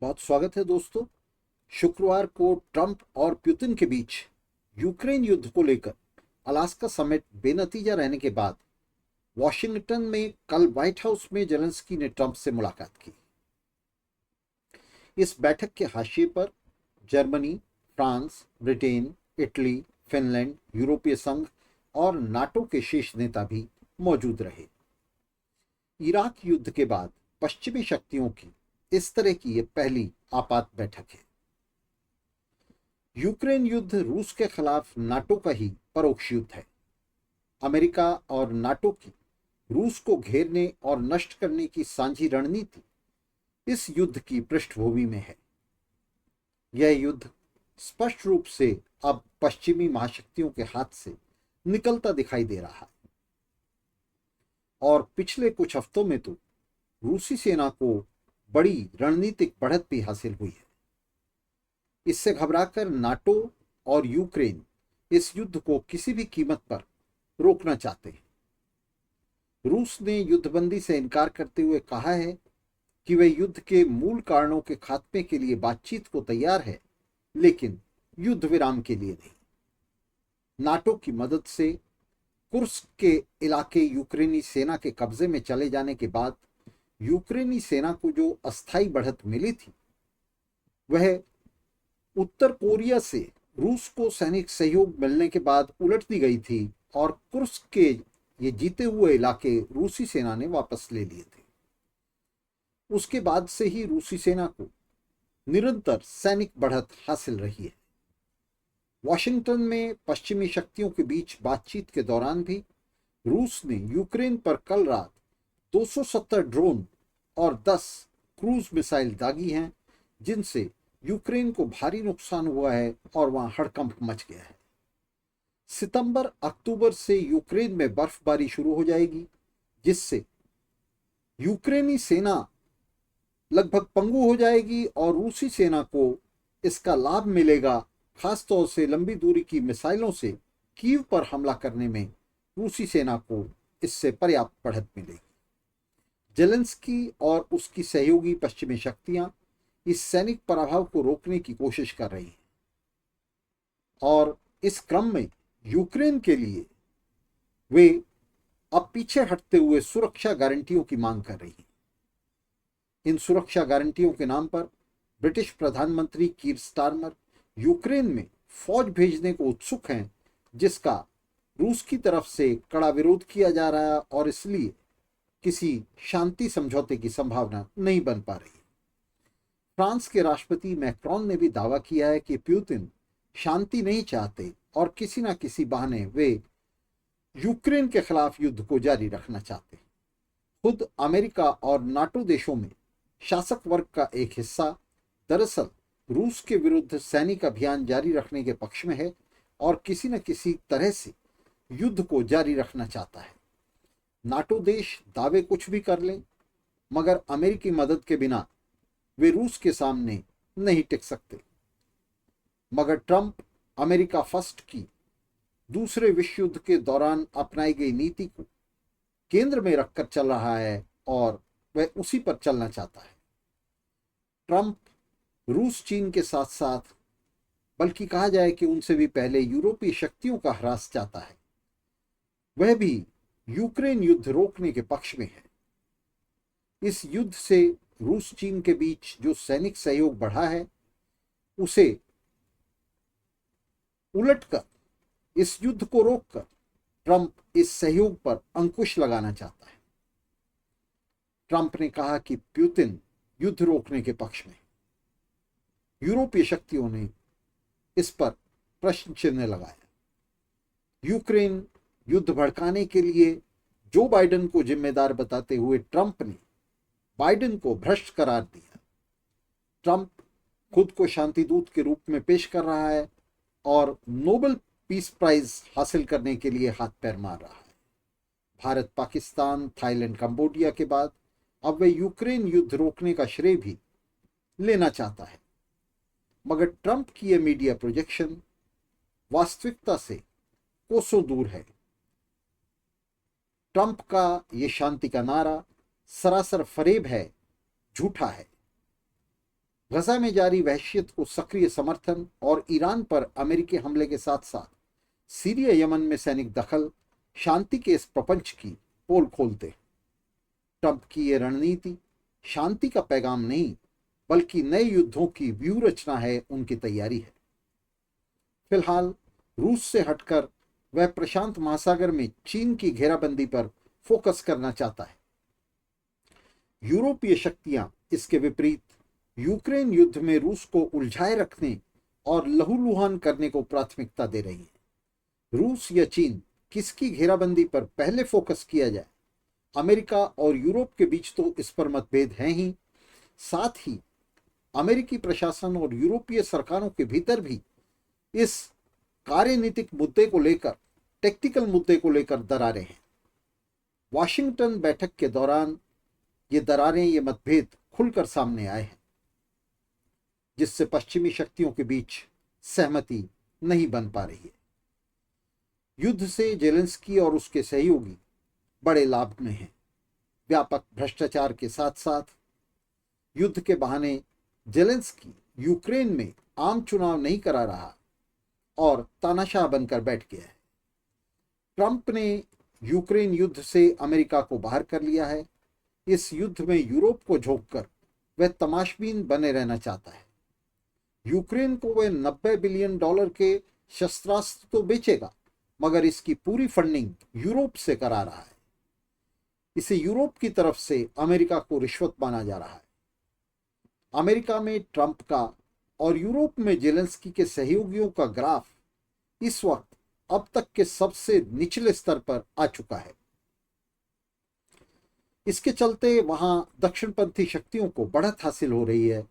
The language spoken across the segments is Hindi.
बहुत स्वागत है दोस्तों। शुक्रवार को ट्रंप और पुतिन के बीच यूक्रेन युद्ध को लेकर अलास्का समिट बेनतीजा रहने के बाद वॉशिंगटन में कल व्हाइट हाउस में जेलेंस्की ने ट्रंप से मुलाकात की। इस बैठक के हाशिए पर Germany, France, Britain, Italy, Finland, यूरोपीय संघ और नाटो के शीर्ष नेता भी मौजूद रहे। इराक युद्ध के बाद पश्चिमी शक्तियों की इस तरह की यह पहली आपात बैठक है। यूक्रेन युद्ध रूस के खिलाफ नाटो का ही परोक्ष युद्ध है। अमेरिका और नाटो की रूस को घेरने और नष्ट करने की साझी रणनीति इस युद्ध की पृष्ठभूमि में है। यह युद्ध स्पष्ट रूप से अब पश्चिमी महाशक्तियों के हाथ से निकलता दिखाई दे रहा है और पिछले कुछ हफ्तों में तो रूसी सेना को बड़ी रणनीतिक बढ़त भी हासिल हुई है। इससे घबराकर नाटो और यूक्रेन इस युद्ध को किसी भी कीमत पर रोकना चाहते हैं। रूस ने युद्धबंदी से इनकार करते हुए कहा है कि वह युद्ध के मूल कारणों के खात्मे के लिए बातचीत को तैयार है, लेकिन युद्ध विराम के लिए नहीं। नाटो की मदद से कुर्स्क के इलाके यूक्रेनी सेना के कब्जे में चले जाने के बाद यूक्रेनी सेना को जो अस्थायी बढ़त मिली थी वह उत्तर कोरिया से रूस को सैनिक सहयोग मिलने के बाद उलट दी गई थी और कुर्स्क के ये जीते हुए इलाके रूसी सेना ने वापस ले लिए थे। उसके बाद से ही रूसी सेना को निरंतर सैनिक बढ़त हासिल रही है। वॉशिंगटन में पश्चिमी शक्तियों के बीच बातचीत के दौरान भी रूस ने यूक्रेन पर कल रात 270 ड्रोन और 10 क्रूज मिसाइल दागी हैं, जिनसे यूक्रेन को भारी नुकसान हुआ है और वहां हड़कंप मच गया है। सितंबर अक्टूबर से यूक्रेन में बर्फबारी शुरू हो जाएगी, जिससे यूक्रेनी सेना लगभग पंगु हो जाएगी और रूसी सेना को इसका लाभ मिलेगा। खासतौर से लंबी दूरी की मिसाइलों से कीव पर हमला करने में रूसी सेना को इससे पर्याप्त बढ़त मिलेगी। जेलेंस्की और उसकी सहयोगी पश्चिमी शक्तियां इस सैनिक पराभव को रोकने की कोशिश कर रही हैं और इस क्रम में यूक्रेन के लिए वे अब पीछे हटते हुए सुरक्षा गारंटियों की मांग कर रही हैं। इन सुरक्षा गारंटियों के नाम पर ब्रिटिश प्रधानमंत्री कीर स्टारमर यूक्रेन में फौज भेजने को उत्सुक हैं, जिसका रूस की तरफ से कड़ा विरोध किया जा रहा है और इसलिए किसी शांति समझौते की संभावना नहीं बन पा रही। फ्रांस के राष्ट्रपति मैक्रोन ने भी दावा किया है कि पुतिन शांति नहीं चाहते और किसी न किसी बहाने वे यूक्रेन के खिलाफ युद्ध को जारी रखना चाहते हैं। खुद अमेरिका और नाटो देशों में शासक वर्ग का एक हिस्सा दरअसल रूस के विरुद्ध सैनिक अभियान जारी रखने के पक्ष में है और किसी न किसी तरह से युद्ध को जारी रखना चाहता है। नाटो देश दावे कुछ भी कर लें, मगर अमेरिकी मदद के बिना वे रूस के सामने नहीं टिक सकते। मगर ट्रंप अमेरिका फर्स्ट की दूसरे विश्व युद्ध के दौरान अपनाई गई नीति को केंद्र में रखकर चल रहा है और वह उसी पर चलना चाहता है। ट्रंप रूस, चीन के साथ साथ, बल्कि कहा जाए कि उनसे भी पहले यूरोपीय शक्तियों का ह्रास चाहता है। वह भी यूक्रेन युद्ध रोकने के पक्ष में है। इस युद्ध से रूस चीन के बीच जो सैनिक सहयोग बढ़ा है उसे उलटकर, इस युद्ध को रोककर ट्रंप इस सहयोग पर अंकुश लगाना चाहता है। ट्रंप ने कहा कि पुतिन युद्ध रोकने के पक्ष में। यूरोपीय शक्तियों ने इस पर प्रश्न चिन्ह लगाया। यूक्रेन युद्ध भड़काने के लिए जो बाइडेन को जिम्मेदार बताते हुए ट्रंप ने बाइडेन को भ्रष्ट करार दिया। ट्रंप खुद को शांति दूत के रूप में पेश कर रहा है और नोबेल पीस प्राइज हासिल करने के लिए हाथ पैर मार रहा है। भारत, पाकिस्तान, थाईलैंड, कंबोडिया के बाद अब वह यूक्रेन युद्ध रोकने का श्रेय भी लेना चाहता है। मगर ट्रंप की यह मीडिया प्रोजेक्शन वास्तविकता से कोसों दूर है। ट्रंप का यह शांति का नारा सरासर फरेब है, झूठा है। गजा में जारी वहशियत को सक्रिय समर्थन और ईरान पर अमेरिकी हमले के साथ साथ सीरिया यमन में सैनिक दखल शांति के इस प्रपंच की पोल खोलते। ट्रंप की यह रणनीति शांति का पैगाम नहीं बल्कि नए युद्धों की व्यूह रचना है, उनकी तैयारी है। फिलहाल रूस से हटकर वह प्रशांत महासागर में चीन की घेराबंदी पर फोकस करना चाहता है। यूरोपीय शक्तियां इसके विपरीत यूक्रेन युद्ध में रूस को उलझाए रखने और लहूलुहान करने को प्राथमिकता दे रही है। रूस या चीन किसकी घेराबंदी पर पहले फोकस किया जाए, अमेरिका और यूरोप के बीच तो इस पर मतभेद हैं ही, साथ ही अमेरिकी प्रशासन और यूरोपीय सरकारों के भीतर भी इस कार्यनीतिक मुद्दे को लेकर, टेक्टिकल मुद्दे को लेकर दरारें हैं। वाशिंगटन बैठक के दौरान ये दरारें, ये मतभेद खुलकर सामने आए हैं, जिससे पश्चिमी शक्तियों के बीच सहमति नहीं बन पा रही है। युद्ध से जेलेंस्की और उसके सहयोगी बड़े लाभ में हैं। व्यापक भ्रष्टाचार के साथ साथ युद्ध के बहाने जेलेंस्की यूक्रेन में आम चुनाव नहीं करा रहा और तानाशाह बनकर बैठ गया है। ट्रंप ने यूक्रेन युद्ध से अमेरिका को बाहर कर लिया है। इस युद्ध में यूरोप को झोंककर वह तमाशबीन बने रहना चाहता है। यूक्रेन को वह $90 बिलियन के शस्त्रास्त्र तो बेचेगा, मगर इसकी पूरी फंडिंग यूरोप से करा रहा है। इसे यूरोप की तरफ से अमेरिका को रिश्वत माना जा रहा है। अमेरिका में ट्रंप का और यूरोप में जेलेंस्की के सहयोगियों का ग्राफ इस वक्त अब तक के सबसे निचले स्तर पर आ चुका है। इसके चलते वहां दक्षिणपंथी शक्तियों को बढ़त हासिल हो रही है,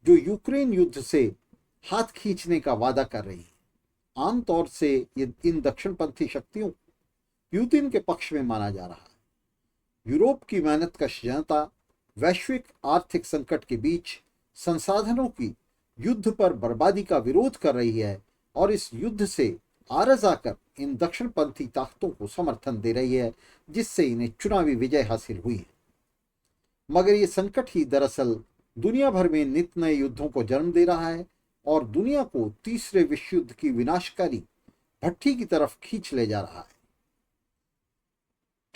जो यूक्रेन युद्ध से हाथ खींचने का वादा कर रही है। आमतौर से ये इन दक्षिणपंथी शक्तियों को पुतिन के पक्ष में माना जा रहा है। यूरोप की मेहनतकश जनता वैश्विक आर्थिक संकट के बीच संसाधनों की युद्ध पर बर्बादी का विरोध कर रही है और इस युद्ध से आरज आकर इन दक्षिणपंथी ताकतों को समर्थन दे रही है, जिससे इन्हें चुनावी विजय हासिल हुई है। मगर ये संकट ही दरअसल दुनिया भर में नित नए युद्धों को जन्म दे रहा है और दुनिया को तीसरे विश्व युद्ध की विनाशकारी भट्टी की तरफ खींच ले जा रहा है।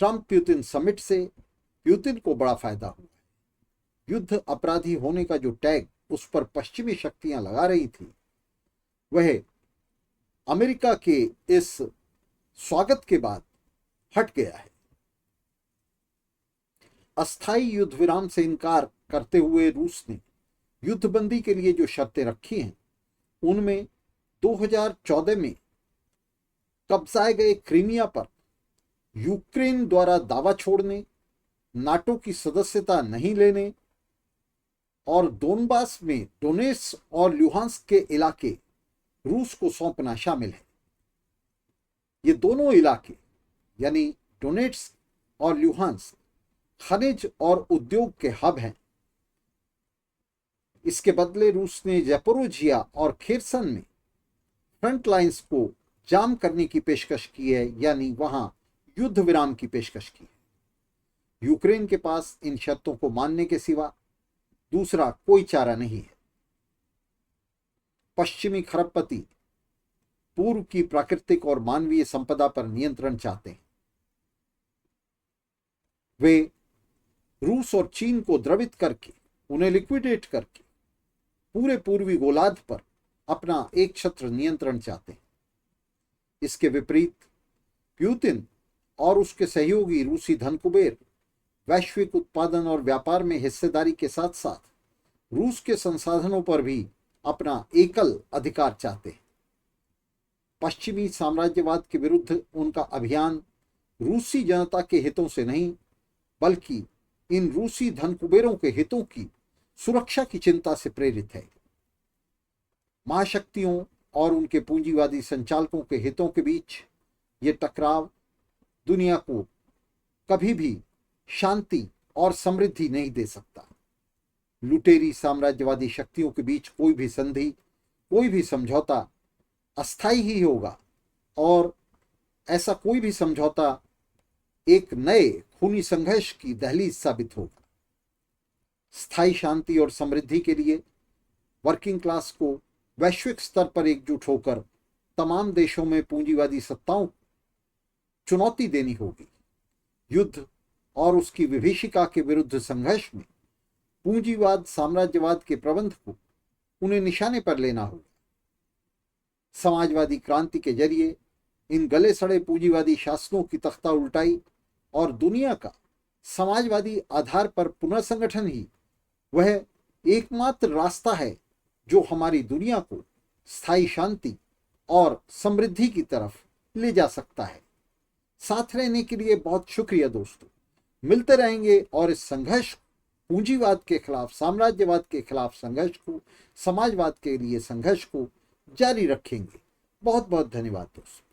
ट्रंप पुतिन समिट से पुतिन को बड़ा फायदा हुआ है। युद्ध अपराधी होने का जो टैग उस पर पश्चिमी शक्तियां लगा रही थी, वह अमेरिका के इस स्वागत के बाद हट गया है। अस्थायी युद्ध विराम से इनकार करते हुए रूस ने युद्धबंदी के लिए जो शर्तें रखी हैं, उनमें 2014 में कब्जाए गए क्रीमिया पर यूक्रेन द्वारा दावा छोड़ने, नाटो की सदस्यता नहीं लेने और दोनबास में डोनेट्स्क और लुहांस्क के इलाके रूस को सौंपना शामिल है। ये दोनों इलाके यानी डोनेट्स्क और लुहांस्क खनिज और उद्योग के हब हैं। इसके बदले रूस ने ज़ैपोरोजिया और खेरसन में फ्रंट लाइंस को जाम करने की पेशकश की है, यानी वहां युद्ध विराम की पेशकश की है। यूक्रेन के पास इन शर्तों को मानने के सिवा दूसरा कोई चारा नहीं है। पश्चिमी खरबपति पूर्व की प्राकृतिक और मानवीय संपदा पर नियंत्रण चाहते हैं। वे रूस और चीन को द्रवित करके, उन्हें लिक्विडेट करके पूरे पूर्वी गोलार्ध पर अपना एक छत्र नियंत्रण चाहते हैं। इसके विपरीत पुतिन और उसके सहयोगी रूसी धनकुबेर वैश्विक उत्पादन और व्यापार में हिस्सेदारी के साथ साथ रूस के संसाधनों पर भी अपना एकल अधिकार चाहते हैं। पश्चिमी साम्राज्यवाद के विरुद्ध उनका अभियान रूसी जनता के हितों से नहीं, बल्कि इन रूसी धनकुबेरों के हितों की सुरक्षा की चिंता से प्रेरित है। महाशक्तियों और उनके पूंजीवादी संचालकों के हितों के बीच ये टकराव दुनिया को कभी भी शांति और समृद्धि नहीं दे सकता। लुटेरी साम्राज्यवादी शक्तियों के बीच कोई भी संधि, कोई भी समझौता अस्थायी ही होगा और ऐसा कोई भी समझौता एक नए खूनी संघर्ष की दहलीज साबित होगा। स्थायी शांति और समृद्धि के लिए वर्किंग क्लास को वैश्विक स्तर पर एकजुट होकर तमाम देशों में पूंजीवादी सत्ताओं को चुनौती देनी होगी। युद्ध और उसकी विभीषिका के विरुद्ध संघर्ष में पूंजीवाद साम्राज्यवाद के प्रबंध को उन्हें निशाने पर लेना होगा। समाजवादी क्रांति के जरिए इन गले सड़े पूंजीवादी शासनों की तख्ता उल्टाई और दुनिया का समाजवादी आधार पर पुनर्संगठन ही वह एकमात्र रास्ता है जो हमारी दुनिया को स्थायी शांति और समृद्धि की तरफ ले जा सकता है। साथ रहने के लिए बहुत शुक्रिया दोस्तों। मिलते रहेंगे और इस संघर्ष को, पूंजीवाद के खिलाफ, साम्राज्यवाद के खिलाफ संघर्ष को, समाजवाद के लिए संघर्ष को जारी रखेंगे। बहुत बहुत धन्यवाद दोस्तों।